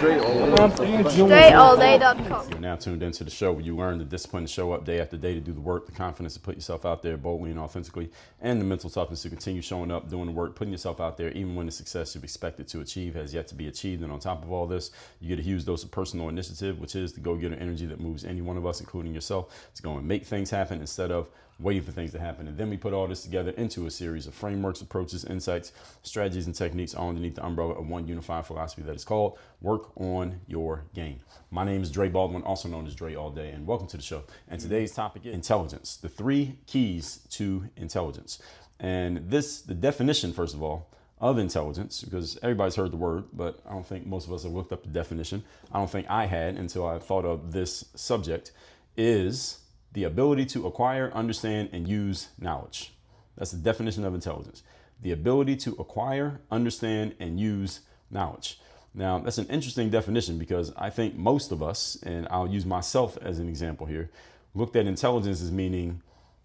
DreAllDay.com. You're now tuned into the show where you learn the discipline to show up day after day, to do the work, the confidence to put yourself out there boldly and authentically, and the mental toughness to continue showing up, doing the work, putting yourself out there, even when the success you've expected to achieve has yet to be achieved. And on top of all this, you get a huge dose of personal initiative, which is the go-getter energy that moves any one of us, including yourself, to go and make things happen instead of waiting for things to happen. And then we put all this together into a series of frameworks, approaches, insights, strategies, and techniques all underneath the umbrella of one unified philosophy that is called Work on Your Game. My name is Dre Baldwin, also known as Dre All Day, and welcome to the show. And today's topic is intelligence, the 3 keys to intelligence. And the definition, first of all, of intelligence, because everybody's heard the word, but I don't think most of us have looked up the definition. I don't think I had until I thought of this subject, is the ability to acquire, understand, and use knowledge. That's the definition of intelligence. The ability to acquire, understand, and use knowledge. Now, that's an interesting definition because I think most of us, and I'll use myself as an example here, looked at intelligence as meaning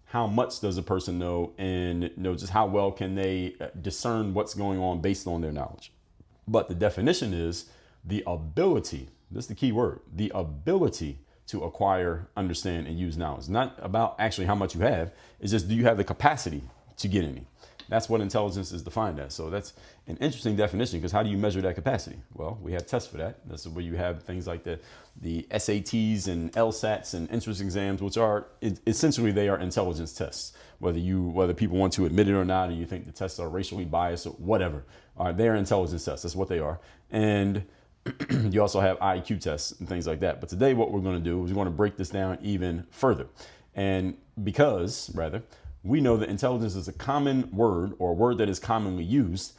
how much does a person know, and just how well can they discern what's going on based on their knowledge. But the definition is the ability, this is the key word, the ability to acquire, understand, and use knowledge. Not about actually how much you have, it's just, do you have the capacity to get any? That's what intelligence is defined as. So that's an interesting definition, because how do you measure that capacity? Well, we have tests for that. That's where you have things like the SATs and LSATs and entrance exams, which are essentially, they are intelligence tests. Whether people want to admit it or not, and you think the tests are racially biased or whatever, they're intelligence tests. That's what they are. And you also have IQ tests and things like that. But today what we're going to do is we're going to break this down even further. And because, rather, we know that intelligence is a common word, or a word that is commonly used,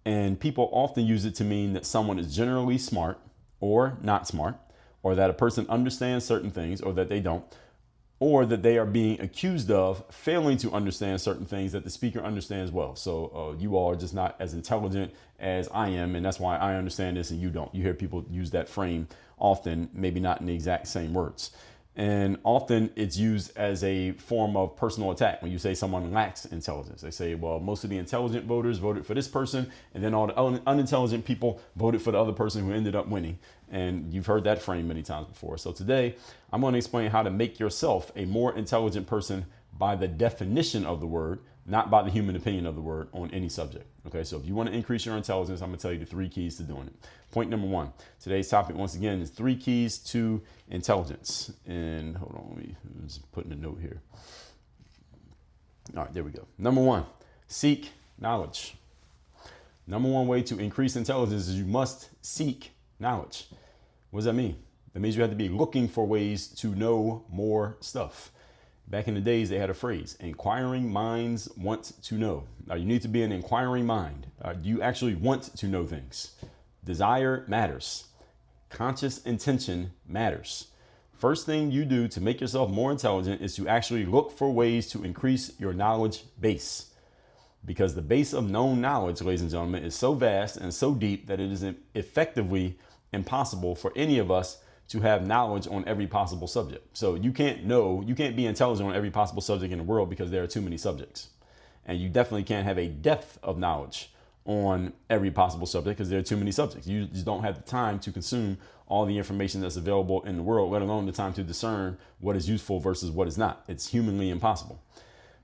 and people often use it to mean that someone is generally smart or not smart, or that a person understands certain things or that they don't, or that they are being accused of failing to understand certain things that the speaker understands well. So you all are just not as intelligent as I am, and that's why I understand this and you don't. You hear people use that frame often, maybe not in the exact same words. And often it's used as a form of personal attack. When you say someone lacks intelligence, they say, well, most of the intelligent voters voted for this person, and then all the unintelligent people voted for the other person who ended up winning. And you've heard that frame many times before. So today I'm going to explain how to make yourself a more intelligent person by the definition of the word, not by the human opinion of the word, on any subject. Okay, so if you want to increase your intelligence, I'm going to tell you the 3 keys to doing it. Point number 1, today's topic, once again, is 3 keys to intelligence. And hold on, I'm just putting a note here. All right, there we go. Number 1, seek knowledge. Number 1 way to increase intelligence is you must seek knowledge. What does that mean? That means you have to be looking for ways to know more stuff. Back in the days, they had a phrase, inquiring minds want to know. Now, you need to be an inquiring mind. Do you actually want to know things? Desire matters. Conscious intention matters. First thing you do to make yourself more intelligent is to actually look for ways to increase your knowledge base. Because the base of known knowledge, ladies and gentlemen, is so vast and so deep that it is effectively impossible for any of us to have knowledge on every possible subject. So you can't be intelligent on every possible subject in the world because there are too many subjects. And you definitely can't have a depth of knowledge on every possible subject because there are too many subjects. You just don't have the time to consume all the information that's available in the world, let alone the time to discern what is useful versus what is not. It's humanly impossible.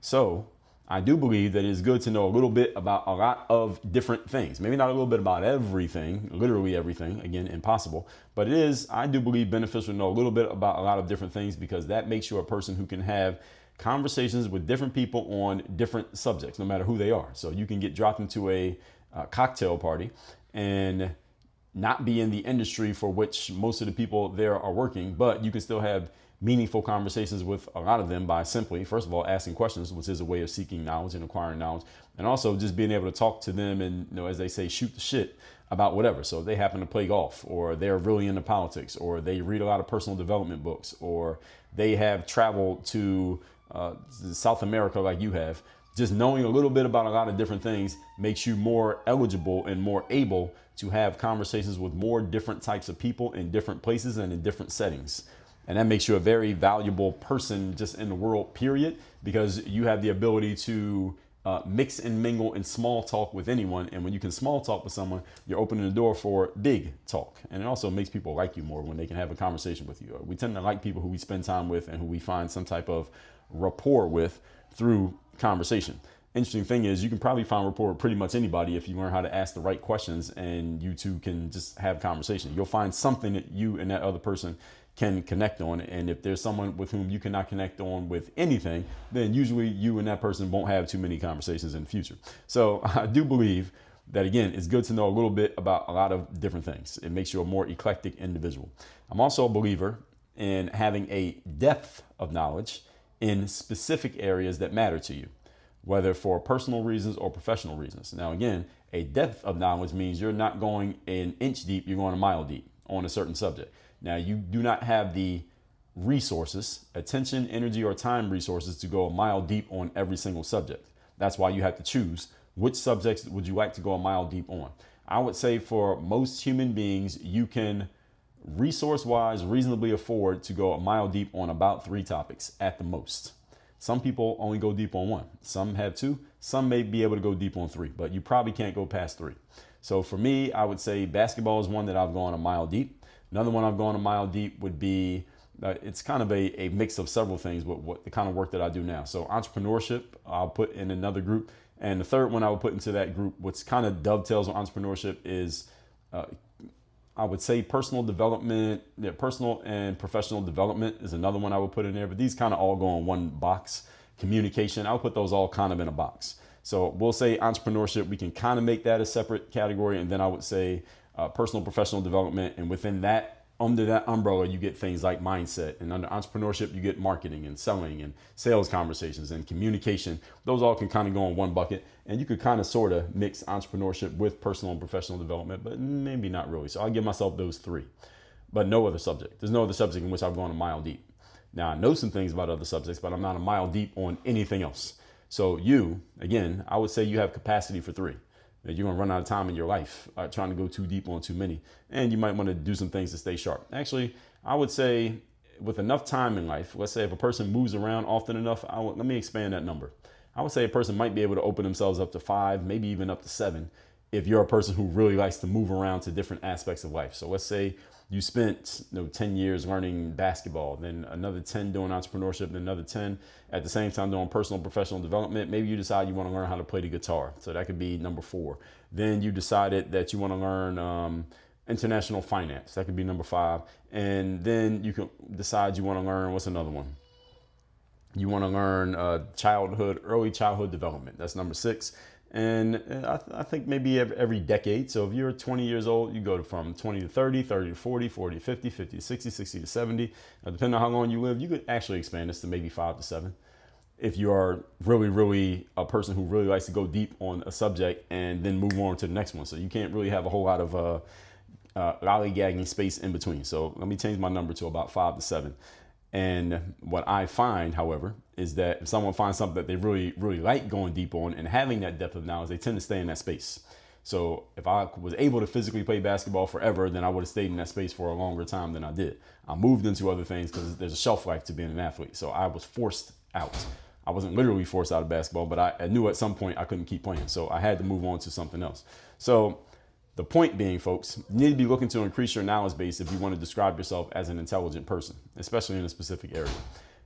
So I do believe that it is good to know a little bit about a lot of different things. Maybe not a little bit about everything, literally everything, again, impossible. But it is, I do believe, beneficial to know a little bit about a lot of different things, because that makes you a person who can have conversations with different people on different subjects, no matter who they are. So you can get dropped into a cocktail party and not be in the industry for which most of the people there are working, but you can still have meaningful conversations with a lot of them by simply, first of all, asking questions, which is a way of seeking knowledge and acquiring knowledge, and also just being able to talk to them and, as they say, shoot the shit about whatever. So if they happen to play golf, or they're really into politics, or they read a lot of personal development books, or they have traveled to South America like you have, just knowing a little bit about a lot of different things makes you more eligible and more able to have conversations with more different types of people in different places and in different settings. And that makes you a very valuable person just in the world, period, because you have the ability to mix and mingle and small talk with anyone. And when you can small talk with someone, you're opening the door for big talk. And it also makes people like you more when they can have a conversation with you. We tend to like people who we spend time with and who we find some type of rapport with through conversation. Interesting thing is you can probably find rapport with pretty much anybody if you learn how to ask the right questions and you two can just have conversation. You'll find something that you and that other person can connect on. And if there's someone with whom you cannot connect on with anything, then usually you and that person won't have too many conversations in the future. So I do believe that, again, it's good to know a little bit about a lot of different things. It makes you a more eclectic individual. I'm also a believer in having a depth of knowledge in specific areas that matter to you, whether for personal reasons or professional reasons. Now, again, a depth of knowledge means you're not going an inch deep, you're going a mile deep on a certain subject. Now, you do not have the resources, attention, energy, or time resources to go a mile deep on every single subject. That's why you have to choose which subjects would you like to go a mile deep on. I would say for most human beings, you can resource-wise reasonably afford to go a mile deep on about 3 topics at the most. Some people only go deep on 1. Some have 2. Some may be able to go deep on 3, but you probably can't go past 3. So for me, I would say basketball is one that I've gone a mile deep. Another one I've gone a mile deep would be, it's kind of a mix of several things, but what the kind of work that I do now. So entrepreneurship, I'll put in another group. And the third one I would put into that group, which kind of dovetails on entrepreneurship, is I would say personal development, personal and professional development is another one I would put in there. But these kind of all go in one box. Communication, I'll put those all kind of in a box. So we'll say entrepreneurship, we can kind of make that a separate category. And then I would say personal professional development, and within that, under that umbrella, you get things like mindset, and under entrepreneurship you get marketing and selling and sales conversations and communication. Those all can kind of go in one bucket, and you could kind of sort of mix entrepreneurship with personal and professional development, but maybe not really. So I'll give myself those 3, but no other subject. There's no other subject in which I've gone a mile deep. Now, I know some things about other subjects, but I'm not a mile deep on anything else. So you, again, I would say you have capacity for 3. That you're going to run out of time in your life trying to go too deep on too many. And you might want to do some things to stay sharp. Actually, I would say with enough time in life, let's say if a person moves around often enough, let me expand that number. I would say a person might be able to open themselves up to 5, maybe even up to 7, if you're a person who really likes to move around to different aspects of life. So let's say you spent 10 years learning basketball, then another 10 doing entrepreneurship, then another 10 at the same time doing personal and professional development. Maybe you decide you want to learn how to play the guitar. So that could be number 4. Then you decided that you want to learn international finance. That could be number 5. And then you can decide you want to learn, what's another one? You want to learn early childhood development. That's number 6. And I think maybe every decade. So if you're 20 years old, you go from 20 to 30, 30 to 40, 40 to 50, 50 to 60, 60 to 70. Now, depending on how long you live, you could actually expand this to maybe 5 to 7. If you are really, really a person who really likes to go deep on a subject and then move on to the next one. So you can't really have a whole lot of lollygagging space in between. So let me change my number to about 5 to 7. And what I find, however, is that if someone finds something that they really, really like going deep on and having that depth of knowledge, they tend to stay in that space. So if I was able to physically play basketball forever, then I would have stayed in that space for a longer time than I did. I moved into other things because there's a shelf life to being an athlete. So I was forced out. I wasn't literally forced out of basketball, but I knew at some point I couldn't keep playing. So I had to move on to something else. So the point being, folks, you need to be looking to increase your knowledge base if you want to describe yourself as an intelligent person, especially in a specific area.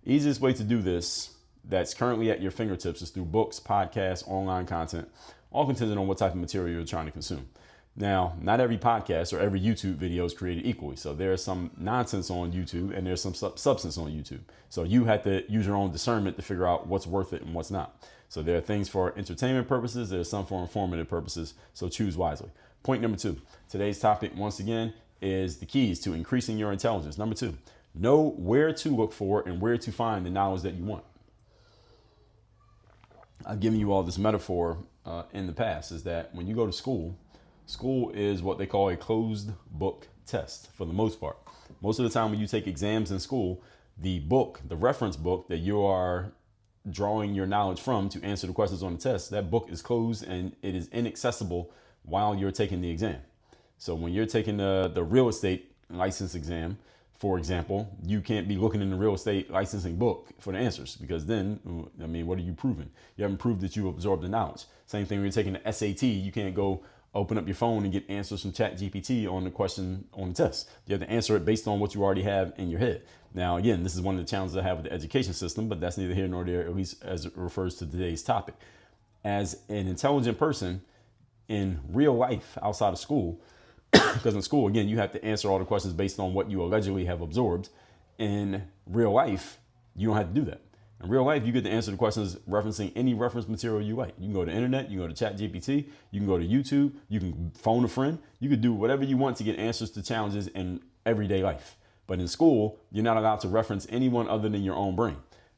Easiest way to do this that's currently at your fingertips is through books, podcasts, online content, all contingent on what type of material you're trying to consume. Now, not every podcast or every YouTube video is created equally. So there's some nonsense on YouTube and there's some substance on YouTube. So you have to use your own discernment to figure out what's worth it and what's not. So there are things for entertainment purposes. There's some for informative purposes. So choose wisely. Point number 2, today's topic, once again, is the keys to increasing your intelligence. Number 2, know where to look for and where to find the knowledge that you want. I've given you all this metaphor in the past, is that when you go to school, school is what they call a closed book test for the most part. Most of the time when you take exams in school, the book, the reference book that you are drawing your knowledge from to answer the questions on the test, that book is closed and it is inaccessible while you're taking the exam. So when you're taking the real estate license exam, For example, you can't be looking in the real estate licensing book for the answers, because then, I mean, what are you proving? You haven't proved that you absorbed the knowledge. Same thing when you're taking the SAT. You can't go open up your phone and get answers from ChatGPT on the question on the test. You have to answer it based on what you already have in your head. Now, again, this is one of the challenges I have with the education system, but that's neither here nor there, at least as it refers to today's topic. As an intelligent person in real life outside of school, because in school, again, you have to answer all the questions based on what you allegedly have absorbed. In real life, you don't have to do that. In real life, you get to answer the questions referencing any reference material you like. You can go to the internet, you can go to ChatGPT, you can go to YouTube, you can phone a friend, you can do whatever you want to get answers to challenges in everyday life. But in school, you're not allowed to reference anyone other than your own brain,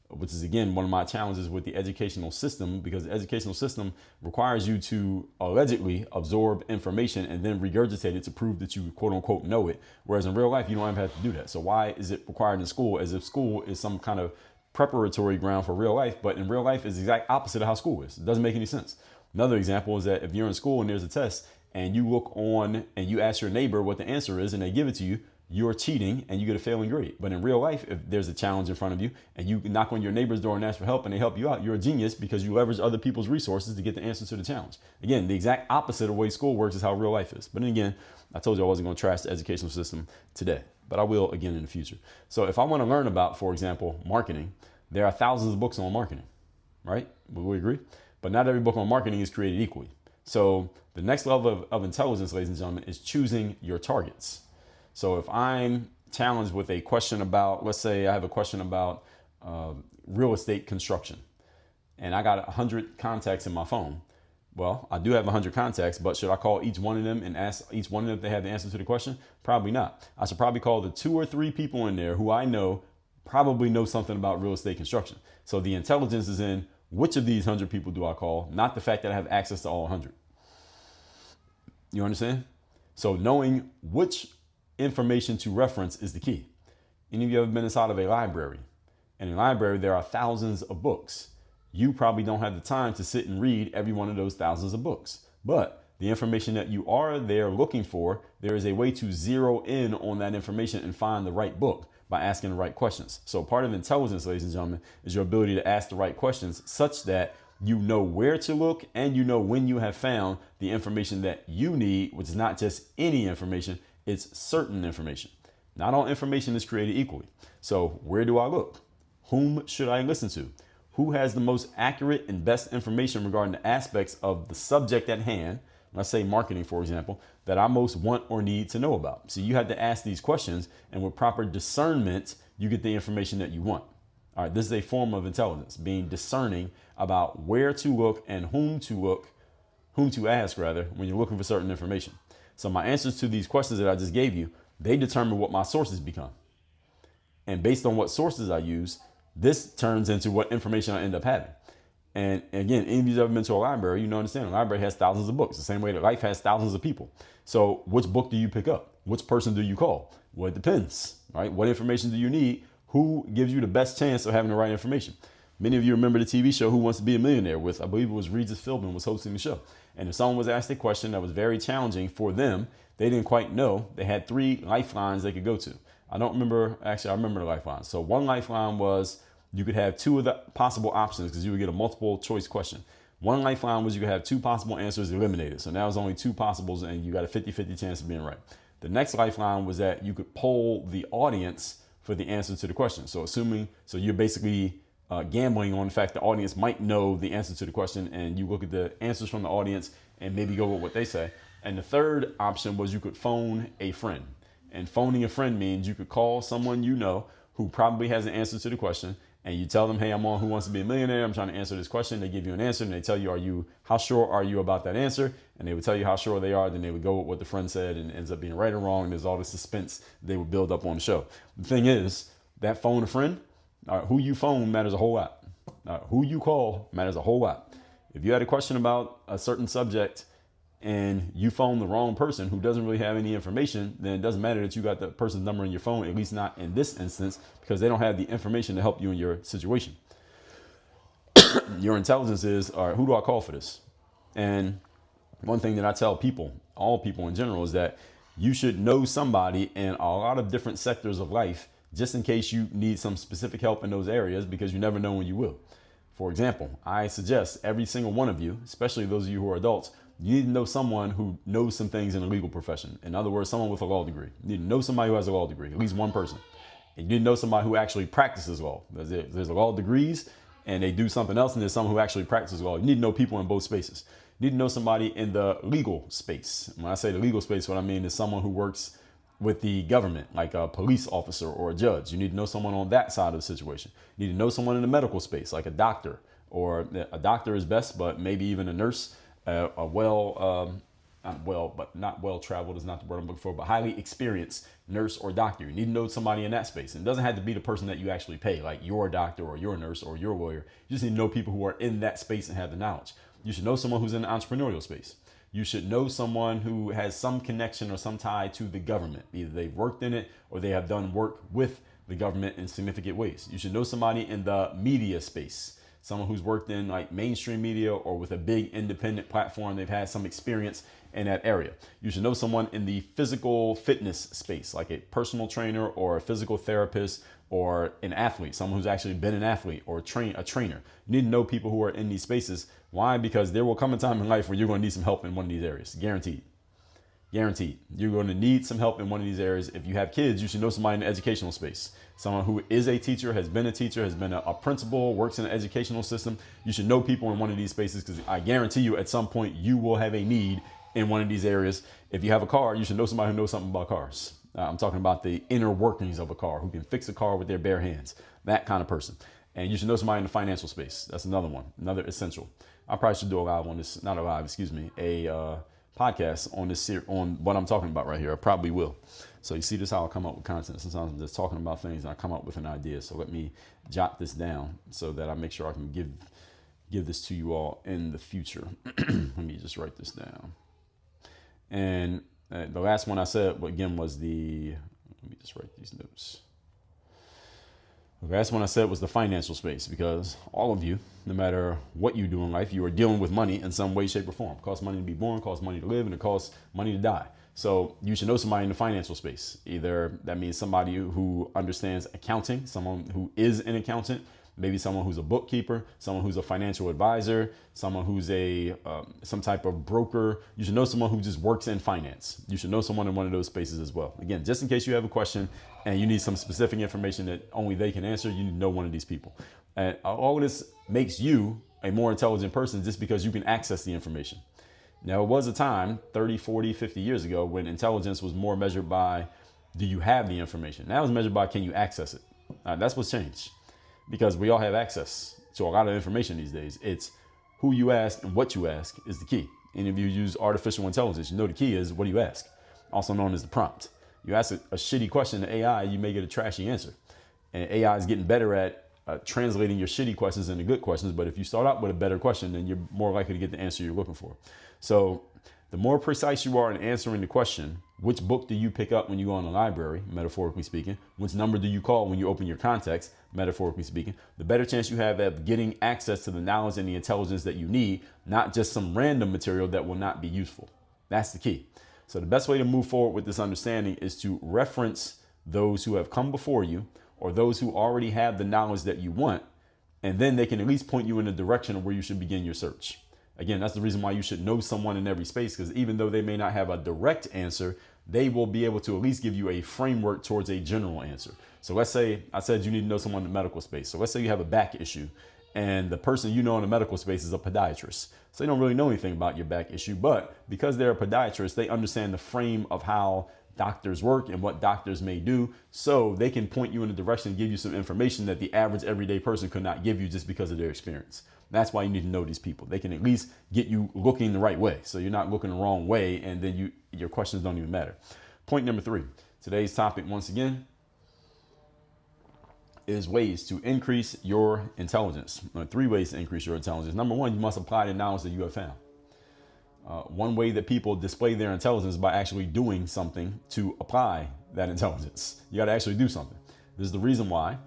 which is, again, one of my challenges with the educational system, because the educational system requires you to allegedly absorb information and then regurgitate it to prove that you, quote unquote, know it. Whereas in real life, you don't have to do that. So why is it required in school, as if school is some kind of preparatory ground for real life? But in real life, it's the exact opposite of how school is. It doesn't make any sense. Another example is that if you're in school and there's a test and you look on and you ask your neighbor what the answer is and they give it to you, you're cheating and you get a failing grade. But in real life, if there's a challenge in front of you and you knock on your neighbor's door and ask for help and they help you out, you're a genius because you leverage other people's resources to get the answer to the challenge. Again, the exact opposite of the way school works is how real life is. But then again, I told you I wasn't going to trash the educational system today, but I will again in the future. So if I want to learn about, for example, marketing, there are thousands of books on marketing, right? Would we agree? But not every book on marketing is created equally. So the next level of intelligence, ladies and gentlemen, is choosing your targets. So if I'm challenged with a question about, let's say I have a question about real estate construction and I got 100 contacts in my phone. Well, I do have 100 contacts, but should I call each one of them and ask each one of them if they have the answer to the question? Probably not. I should probably call the 2 or 3 people in there who I know probably know something about real estate construction. So the intelligence is in which of these 100 people do I call, not the fact that I have access to all 100. You understand? So knowing which information to reference is the key. Any of you ever been inside of a library? And in a library, there are thousands of books. You probably don't have the time to sit and read every one of those thousands of books. But the information that you are there looking for, there is a way to zero in on that information and find the right book by asking the right questions. So part of intelligence, ladies and gentlemen, is your ability to ask the right questions such that you know where to look and you know when you have found the information that you need, which is not just any information, it's certain information. Not all information is created equally. So where do I look? Whom should I listen to? Who has the most accurate and best information regarding the aspects of the subject at hand? Let's say marketing, for example, that I most want or need to know about. So you have to ask these questions, and with proper discernment, you get the information that you want. All right, this is a form of intelligence, being discerning about where to look and whom to ask rather, when you're looking for certain information. So my answers to these questions that I just gave you, they determine what my sources become. And based on what sources I use, this turns into what information I end up having. And again, any of you ever been to a library, you know, understand a library has thousands of books, the same way that life has thousands of people. So which book do you pick up? Which person do you call? Well, it depends, right? What information do you need? Who gives you the best chance of having the right information? Many of you remember the TV show Who Wants to Be a Millionaire with, I believe it was Regis Philbin was hosting the show. And if someone was asked a question that was very challenging for them, they didn't quite know, they had 3 lifelines they could go to. I don't remember, actually I remember the lifelines. So one lifeline was you could have 2 of the possible options because you would get a multiple choice question. One lifeline was you could have 2 possible answers eliminated. So now it's only 2 possibles and you got a 50-50 chance of being right. The next lifeline was that you could poll the audience for the answer to the question. So you're basically gambling on the fact the audience might know the answer to the question, and you look at the answers from the audience and maybe go with what they say. And the third option was you could phone a friend. And phoning a friend means you could call someone you know who probably has an answer to the question, and you tell them, hey, I'm on Who Wants to Be a Millionaire. I'm trying to answer this question. They give you an answer and they tell you, how sure are you about that answer? And they would tell you how sure they are. Then they would go with what the friend said, and it ends up being right or wrong. There's all the suspense they would build up on the show. The thing is, that phone a friend, who you phone matters a whole lot. Who you call matters a whole lot. If you had a question about a certain subject and you phone the wrong person who doesn't really have any information, then it doesn't matter that you got the person's number in your phone, at least not in this instance, because they don't have the information to help you in your situation. Your intelligence is, all right, who do I call for this? And one thing that I tell people, all people in general, is that You should know somebody in a lot of different sectors of life, just in case you need some specific help in those areas, because you never know when you will. For example, I suggest every single one of you, especially those of you who are adults, you need to know someone who knows some things in the legal profession. In other words, someone with a law degree. You need to know somebody who has a law degree, at least one person. And you need to know somebody who actually practices law. There's law degrees and they do something else, and there's someone who actually practices law. You need to know people in both spaces. You need to know somebody in the legal space. When I say the legal space, what I mean is someone who works with the government, like a police officer or a judge. You need to know someone on that side of the situation. You need to know someone in the medical space, like a doctor, or a doctor is best, but maybe even a nurse, not well traveled is not the word I'm looking for, but highly experienced nurse or doctor. You need to know somebody in that space. And it doesn't have to be the person that you actually pay, like your doctor or your nurse or your lawyer. You just need to know people who are in that space and have the knowledge. You should know someone who's in the entrepreneurial space. You should know someone who has some connection or some tie to the government. Either they've worked in it or they have done work with the government in significant ways. You should know somebody in the media space. Someone who's worked in like mainstream media or with a big independent platform. They've had some experience in that area. You should know someone in the physical fitness space, like a personal trainer or a physical therapist or an athlete, someone who's actually been an athlete or a trainer. You need to know people who are in these spaces. Why? Because there will come a time in life where you're going to need some help in one of these areas. Guaranteed. Guaranteed. You're going to need some help in one of these areas. If you have kids, you should know somebody in the educational space. Someone who is a teacher, has been a principal, works in the educational system. You should know people in one of these spaces, because I guarantee you at some point you will have a need in one of these areas. If you have a car, you should know somebody who knows something about cars. I'm talking about the inner workings of a car, who can fix a car with their bare hands, that kind of person. And you should know somebody in the financial space. That's another one, another essential. I probably should do a live on this, not a live, excuse me, a podcast on this on what I'm talking about right here. I probably will. So you see, this is how I come up with content. Sometimes I'm just talking about things and I come up with an idea. So let me jot this down so that I make sure I can give this to you all in the future. Let me just write this down. And the last one I said, again, was let me just write these notes. The last one I said was the financial space, because all of you, no matter what you do in life, you are dealing with money in some way, shape, or form. It costs money to be born, costs money to live, and it costs money to die. So you should know somebody in the financial space. Either that means somebody who understands accounting, someone who is an accountant, maybe someone who's a bookkeeper, someone who's a financial advisor, someone who's some type of broker. You should know someone who just works in finance. You should know someone in one of those spaces as well. Again, just in case you have a question and you need some specific information that only they can answer, you need to know one of these people. And all of this makes you a more intelligent person just because you can access the information. Now, it was a time 30, 40, 50 years ago when intelligence was more measured by, do you have the information? Now it's measured by, can you access it? That's what's changed. Because we all have access to a lot of information these days. It's who you ask and what you ask is the key. And if you use artificial intelligence, you know the key is, what do you ask? Also known as the prompt. You ask a shitty question to AI, you may get a trashy answer. And AI is getting better at translating your shitty questions into good questions. But if you start out with a better question, then you're more likely to get the answer you're looking for. So the more precise you are in answering the question, which book do you pick up when you go in the library, metaphorically speaking? Which number do you call when you open your contacts, metaphorically speaking? The better chance you have at getting access to the knowledge and the intelligence that you need, not just some random material that will not be useful. That's the key. So the best way to move forward with this understanding is to reference those who have come before you, or those who already have the knowledge that you want, and then they can at least point you in the direction of where you should begin your search. Again, that's the reason why you should know someone in every space, because even though they may not have a direct answer, they will be able to at least give you a framework towards a general answer. So let's say I said you need to know someone in the medical space. So let's say you have a back issue and the person you know in the medical space is a podiatrist. So they don't really know anything about your back issue, but because they're a podiatrist, they understand the frame of how doctors work and what doctors may do. So they can point you in a direction and give you some information that the average everyday person could not give you just because of their experience. That's why you need to know these people. They can at least get you looking the right way. So you're not looking the wrong way and then your questions don't even matter. Point number 3, today's topic once again is ways to increase your intelligence. 3 ways to increase your intelligence. Number 1, you must apply the knowledge that you have found. One way that people display their intelligence is by actually doing something to apply that intelligence. You got to actually do something. This is the reason why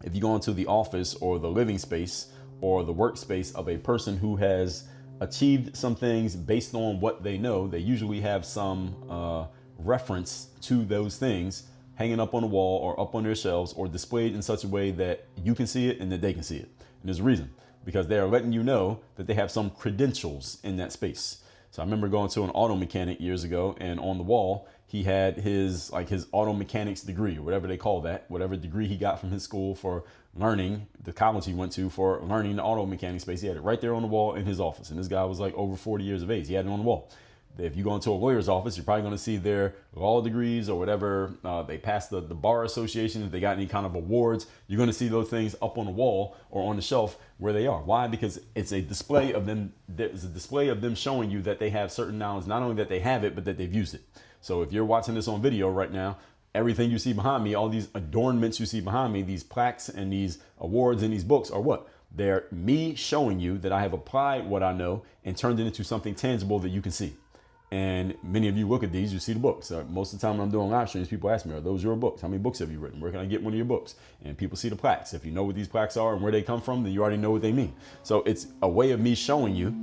if you go into the office or the living space or the workspace of a person who has achieved some things based on what they know, they usually have some reference to those things hanging up on the wall or up on their shelves or displayed in such a way that you can see it and that they can see it. And there's a reason, because they are letting you know that they have some credentials in that space. So I remember going to an auto mechanic years ago, and on the wall, he had his auto mechanics degree, or whatever they call that, whatever degree he got from his school for learning, the college he went to for learning the auto mechanic space. He had it right there on the wall in his office. And this guy was like over 40 years of age. He had it on the wall. If you go into a lawyer's office, you're probably going to see their law degrees or whatever. They passed the bar association. If they got any kind of awards, you're going to see those things up on the wall or on the shelf where they are. Why? Because it's a display of them. There's a display of them showing you that they have certain knowledge, not only that they have it, but that they've used it. So if you're watching this on video right now, everything you see behind me, all these adornments you see behind me, these plaques and these awards and these books are what? They're me showing you that I have applied what I know and turned it into something tangible that you can see. And many of you look at these, you see the books. Most of the time when I'm doing live streams, people ask me, are those your books? How many books have you written? Where can I get one of your books? And people see the plaques. If you know what these plaques are and where they come from, then you already know what they mean. So it's a way of me showing you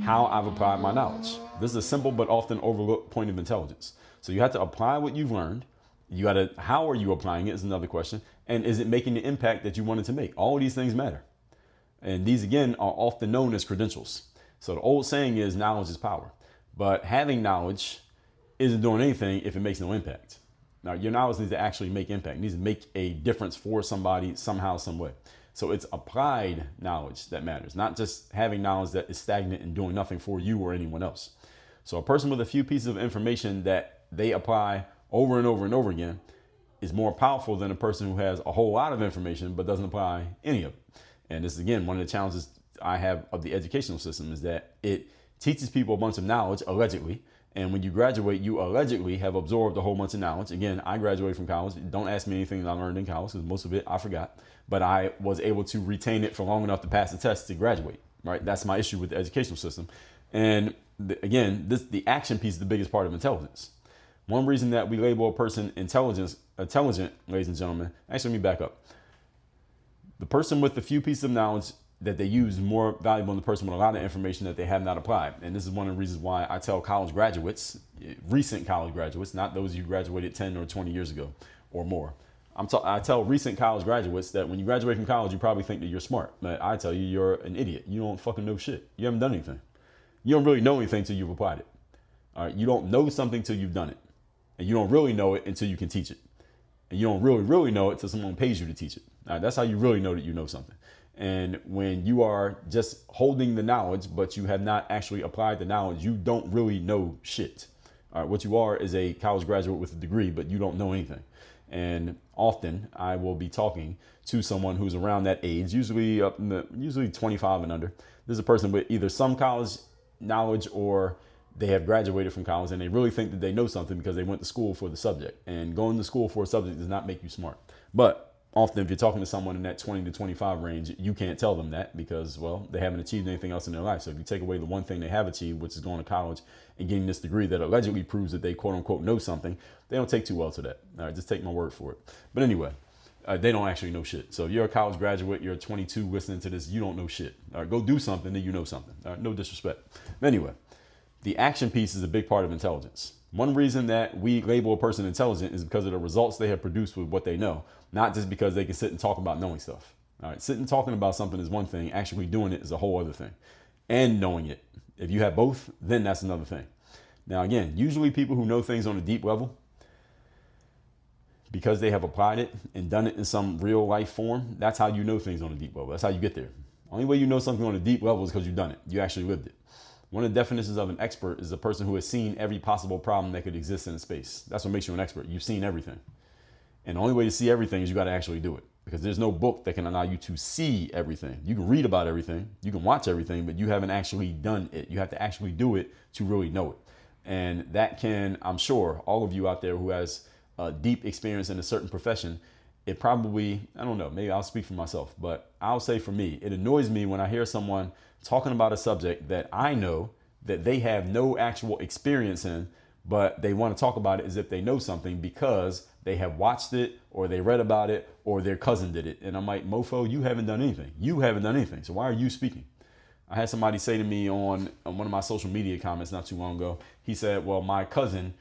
how I've applied my knowledge. This is a simple but often overlooked point of intelligence. So you have to apply what you've learned. How are you applying it is another question. And is it making the impact that you wanted to make? All of these things matter. And these, again, are often known as credentials. So the old saying is knowledge is power. But having knowledge isn't doing anything if it makes no impact. Now, your knowledge needs to actually make impact. It needs to make a difference for somebody somehow, some way. So it's applied knowledge that matters, not just having knowledge that is stagnant and doing nothing for you or anyone else. So a person with a few pieces of information that they apply over and over and over again is more powerful than a person who has a whole lot of information but doesn't apply any of it. And this is, again, one of the challenges I have of the educational system is that it teaches people a bunch of knowledge, allegedly. And when you graduate, you allegedly have absorbed a whole bunch of knowledge. Again, I graduated from college. Don't ask me anything that I learned in college because most of it I forgot. But I was able to retain it for long enough to pass the test to graduate, right? That's my issue with the educational system. And the action piece is the biggest part of intelligence. One reason that we label a person intelligent, ladies and gentlemen, actually, let me back up. The person with the few pieces of knowledge that they use is more valuable than the person with a lot of information that they have not applied. And this is one of the reasons why I tell college graduates, recent college graduates, not those who graduated 10 or 20 years ago or more. I tell recent college graduates that when you graduate from college, you probably think that you're smart. But I tell you, you're an idiot. You don't fucking know shit. You haven't done anything. You don't really know anything until you've applied it. All right. You don't know something till you've done it. And you don't really know it until you can teach it. And you don't really know it until someone pays you to teach it. All right. That's how you really know that you know something. And when you are just holding the knowledge, but you have not actually applied the knowledge, you don't really know shit. All right, what you are is a college graduate with a degree, but you don't know anything. And often I will be talking to someone who's around that age, usually 25 and under. There's a person with either some college knowledge or they have graduated from college and they really think that they know something because they went to school for the subject. And going to school for a subject does not make you smart. But often, if you're talking to someone in that 20 to 25 range, you can't tell them that because, well, they haven't achieved anything else in their life. So if you take away the one thing they have achieved, which is going to college and getting this degree that allegedly proves that they quote unquote know something, they don't take too well to that. All right, just take my word for it. But anyway, they don't actually know shit. So if you're a college graduate, you're 22 listening to this, you don't know shit. All right, go do something, then you know something. All right, no disrespect. But anyway, the action piece is a big part of intelligence. One reason that we label a person intelligent is because of the results they have produced with what they know, not just because they can sit and talk about knowing stuff. All right, sitting and talking about something is one thing. Actually doing it is a whole other thing. And knowing it. If you have both, then that's another thing. Now, again, usually people who know things on a deep level, because they have applied it and done it in some real life form, that's how you know things on a deep level. That's how you get there. Only way you know something on a deep level is because you've done it. You actually lived it. One of the definitions of an expert is a person who has seen every possible problem that could exist in a space. That's what makes you an expert. You've seen everything. And the only way to see everything is you got to actually do it, because there's no book that can allow you to see everything. You can read about everything. You can watch everything, but you haven't actually done it. You have to actually do it to really know it. And that can, I'm sure, all of you out there who has a deep experience in a certain profession, it probably, I don't know, maybe I'll speak for myself, but I'll say for me, it annoys me when I hear someone talking about a subject that I know that they have no actual experience in, but they want to talk about it as if they know something because they have watched it or they read about it or their cousin did it. And I'm like, mofo, you haven't done anything. You haven't done anything. So why are you speaking? I had somebody say to me on one of my social media comments not too long ago, he said, well, my cousin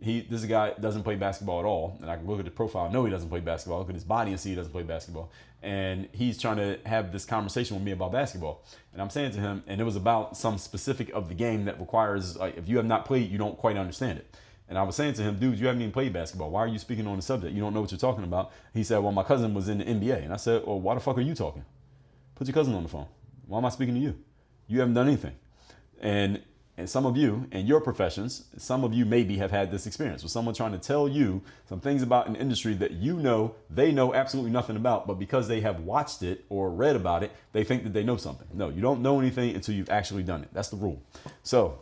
This guy doesn't play basketball at all, and I can look at the profile, know he doesn't play basketball, look at his body and see he doesn't play basketball, and he's trying to have this conversation with me about basketball, and I'm saying to him, and it was about some specific of the game that requires, like, if you have not played, you don't quite understand it. And I was saying to him, dude, you haven't even played basketball. Why are you speaking on the subject? You don't know what you're talking about. He said, well, my cousin was in the NBA. And I said, well, why the fuck are you talking? Put your cousin on the phone. Why am I speaking to you? You haven't done anything. And some of you in your professions, some of you maybe have had this experience with someone trying to tell you some things about an industry that you know they know absolutely nothing about, but because they have watched it or read about it, they think that they know something. No, you don't know anything until you've actually done it. That's the rule. So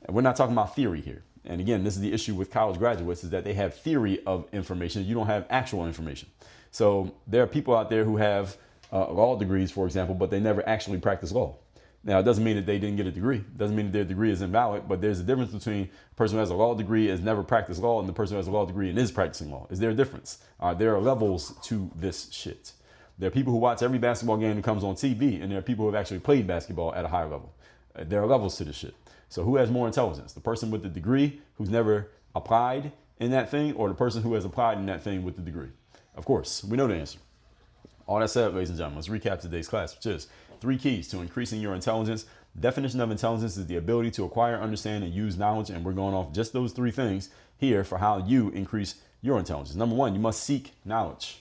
we're not talking about theory here. And again, this is the issue with college graduates, is that they have theory of information. You don't have actual information. So there are people out there who have law degrees, for example, but they never actually practice law. Now, it doesn't mean that they didn't get a degree. It doesn't mean that their degree is invalid, but there's a difference between a person who has a law degree and has never practiced law and the person who has a law degree and is practicing law. Is there a difference? There are levels to this shit. There are people who watch every basketball game that comes on TV, and there are people who have actually played basketball at a higher level. There are levels to this shit. So who has more intelligence? The person with the degree who's never applied in that thing, or the person who has applied in that thing with the degree? Of course, we know the answer. All that said, ladies and gentlemen, let's recap today's class, which is 3 keys to increasing your intelligence. Definition of intelligence is the ability to acquire, understand, and use knowledge. And we're going off just those 3 things here for how you increase your intelligence. Number 1, you must seek knowledge.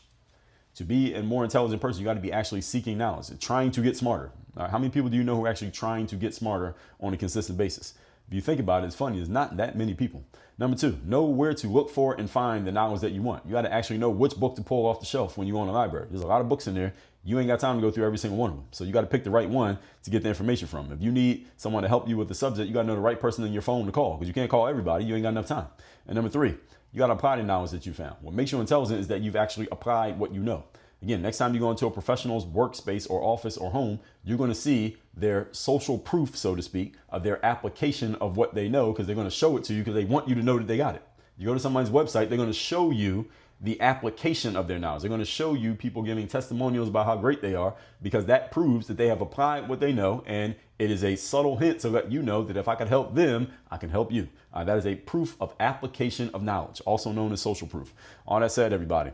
To be a more intelligent person, you got to be actually seeking knowledge and trying to get smarter. How many people do you know who are actually trying to get smarter on a consistent basis? If you think about it, it's funny. There's not that many people. Number 2, know where to look for and find the knowledge that you want. You got to actually know which book to pull off the shelf when you go in the library. There's a lot of books in there. You ain't got time to go through every single one of them. So you got to pick the right one to get the information from. If you need someone to help you with the subject, you got to know the right person in your phone to call, because you can't call everybody. You ain't got enough time. And number 3, you got to apply the knowledge that you found. What makes you intelligent is that you've actually applied what you know. Again, next time you go into a professional's workspace or office or home, you're going to see their social proof, so to speak, of their application of what they know, because they're going to show it to you because they want you to know that they got it. You go to somebody's website, they're going to show you the application of their knowledge. They're going to show you people giving testimonials about how great they are, because that proves that they have applied what they know. And it is a subtle hint to let you know that if I can help them, I can help you. That is a proof of application of knowledge, also known as social proof. All that said, everybody,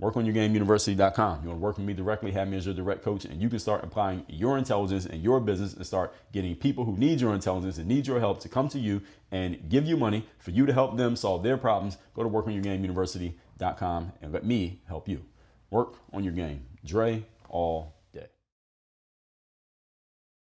workonyourgameuniversity.com. You want to work with me directly, have me as your direct coach, and you can start applying your intelligence in your business and start getting people who need your intelligence and need your help to come to you and give you money for you to help them solve their problems. Go to workonyourgameuniversity.com and let me help you. Work on your game. Dre all